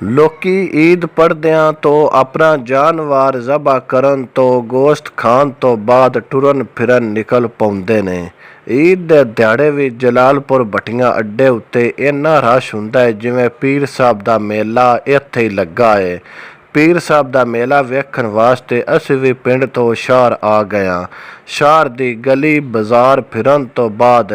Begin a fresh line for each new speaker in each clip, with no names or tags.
ਲੋਕੀ ਈਦ ਪੜ੍ਹਦਿਆਂ ਤੋਂ ਆਪਣਾ ਜਾਨਵਰ ਜ਼ਬ੍ਹਾ ਕਰਨ ਤੋਂ ਗੋਸ਼ਤ ਖਾਣ ਤੋਂ ਬਾਅਦ ਟੁਰਨ ਫਿਰਨ ਨਿਕਲ ਪਾਉਂਦੇ ਨੇ। ਈਦ ਦੇ ਦਿਹਾੜੇ ਵੀ ਜਲਾਲਪੁਰ ਭੱਟੀਆਂ ਅੱਡੇ ਉੱਤੇ ਇੰਨਾ ਰਸ਼ ਹੁੰਦਾ ਹੈ ਜਿਵੇਂ ਪੀਰ ਸਾਹਿਬ ਦਾ ਮੇਲਾ ਇੱਥੇ ਹੀ ਲੱਗਾ ਹੈ। ਪੀਰ ਸਾਹਿਬ ਦਾ ਮੇਲਾ ਵੇਖਣ ਵਾਸਤੇ ਅਸੀਂ ਵੀ ਪਿੰਡ ਤੋਂ ਸ਼ਹਿਰ ਆ ਗਏ ਹਾਂ। ਸ਼ਹਿਰ ਦੀ ਗਲੀ ਬਾਜ਼ਾਰ ਫਿਰਨ ਤੋਂ ਬਾਅਦ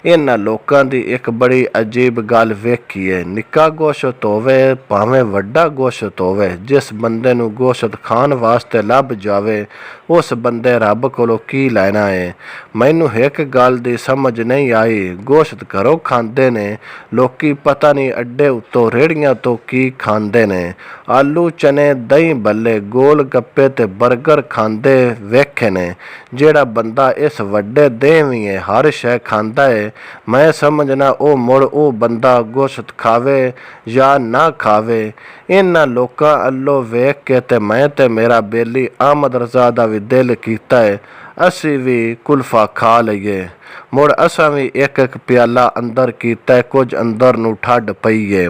ਇਹਨਾਂ ਲੋਕਾਂ ਦੀ ਇੱਕ ਬੜੀ ਅਜੀਬ ਗੱਲ ਵੇਖੀ ਹੈ। ਨਿੱਕਾ ਗੋਸ਼ਤ ਹੋਵੇ ਭਾਵੇਂ ਵੱਡਾ ਗੋਸ਼ਤ ਹੋਵੇ, ਜਿਸ ਬੰਦੇ ਨੂੰ ਗੋਸ਼ਤ ਖਾਣ ਵਾਸਤੇ ਲੱਭ ਜਾਵੇ ਉਸ ਬੰਦੇ ਰੱਬ ਕੋਲੋਂ ਕੀ ਲੈਣਾ ਹੈ। ਮੈਨੂੰ ਇੱਕ ਗੱਲ ਦੀ ਸਮਝ ਨਹੀਂ ਆਈ। ਗੋਸ਼ਤ ਘਰੋਂ ਖਾਂਦੇ ਨੇ ਲੋਕੀ, ਪਤਾ ਨਹੀਂ ਅੱਡੇ ਉੱਤੋਂ ਰੇਹੜੀਆਂ ਤੋਂ ਕੀ ਖਾਂਦੇ ਨੇ। ਆਲੂ ਚਨੇ ਦਹੀਂ ਭੱਲੇ ਗੋਲ ਗੱਪੇ ਤੇ ਬਰਗਰ ਖਾਂਦੇ ਵੇਖੇ ਨੇ। ਜਿਹੜਾ ਬੰਦਾ ਇਸ ਵੱਡੇ ਦੇਵੀਂ ਹਰ ਸ਼ੈ ਖਾਂਦਾ ਹੈ, ਮੈਂ ਸਮਝਣਾ ਉਹ ਮੁੜ ਉਹ ਬੰਦਾ ਗੋਸ਼ਤ ਖਾਵੇ ਜਾਂ ਨਾ ਖਾਵੇ। ਇਹਨਾਂ ਲੋਕਾਂ ਅੱਲੋਂ ਵੇਖ ਕੇ ਤੇ ਮੈਂ ਤੇ ਮੇਰਾ ਬੇਲੀ ਅਹਿਮਦ ਰਜ਼ਾ ਦਾ ਵੀ ਦਿਲ ਕੀਤਾ ਹੈ ਅਸੀਂ ਵੀ ਕੁਲਫਾ ਖਾ ਲਈਏ। ਮੁੜ ਅਸਾਂ ਵੀ ਇੱਕ ਪਿਆਲਾ ਅੰਦਰ ਕੀਤਾ, ਕੁਝ ਅੰਦਰ ਨੂੰ ਠੱਡ ਪਈ ਏ।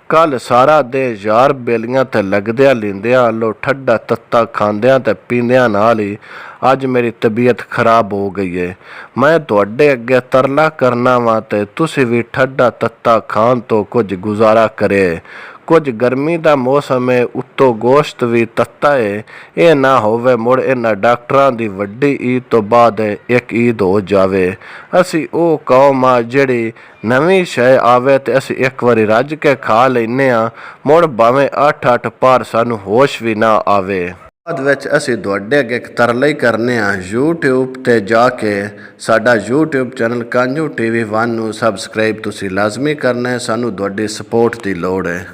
ਕੱਲ ਸਾਰਾ ਦੇ ਯਾਰ ਬੇਲੀਆਂ ਤੇ ਲੱਗਦਿਆਂ ਲਿੰਦਿਆਂ ਵੱਲੋਂ ਠੱਡਾ ਤੱਤਾ ਖਾਂਦਿਆਂ ਤੇ ਪੀਂਦਿਆਂ ਨਾਲ ਹੀ ਅੱਜ ਮੇਰੀ ਤਬੀਅਤ ਖਰਾਬ ਹੋ ਗਈ ਏ। ਮੈਂ ਤੁਹਾਡੇ ਅੱਗੇ ਤਰਲਾ ਕਰਨਾ ਵਾ ਤੇ ਤੁਸੀਂ ਵੀ ਠੱਡਾ ਤੱਤਾ ਖਾਣ ਤੋਂ ਕੁਝ ਗੁਜ਼ਾਰਾ ਕਰੇ। ਕੁਝ ਗਰਮੀ ਦਾ ਮੌਸਮ ਹੈ, ਉੱਤੋਂ ਗੋਸ਼ਤ ਵੀ ਤੱਤਾ ਹੈ। ਇਹ ਨਾ ਹੋਵੇ ਮੁੜ ਇਹਨਾਂ ਡਾਕਟਰਾਂ ਦੀ ਵੱਡੀ ਈਦ ਤੋਂ ਬਾਅਦ ਇੱਕ ਈਦ ਹੋ ਜਾਵੇ। ਅਸੀਂ ਉਹ ਕੌਮ ਆ ਜਿਹੜੀ ਨਵੀਂ ਸ਼ੈ ਆਵੇ ਤੇ ਅਸੀਂ ਇੱਕ ਵਾਰੀ ਰੱਜ ਕੇ ਖਾ ਲੈਂਦੇ ਹਾਂ, ਮੁੜ ਭਾਵੇਂ 8-8 ਪਾਰ ਸਾਨੂੰ ਹੋਸ਼ ਵੀ ਨਾ ਆਵੇ। ਬਾਅਦ ਵਿੱਚ ਅਸੀਂ ਤੁਹਾਡੇ ਅੱਗੇ ਇੱਕ ਤਰਲਾ ਹੀ ਕਰਨੇ ਹਾਂ। YouTube ਤੇ ਜਾ ਕੇ ਸਾਡਾ YouTube ਚੈਨਲ ਕਾਂਝੂ TV 1 ਨੂੰ ਸਬਸਕ੍ਰਾਈਬ ਤੁਸੀਂ ਲਾਜ਼ਮੀ ਕਰਨਾ ਹੈ। ਸਾਨੂੰ ਤੁਹਾਡੀ ਸਪੋਰਟ ਦੀ ਲੋੜ ਹੈ।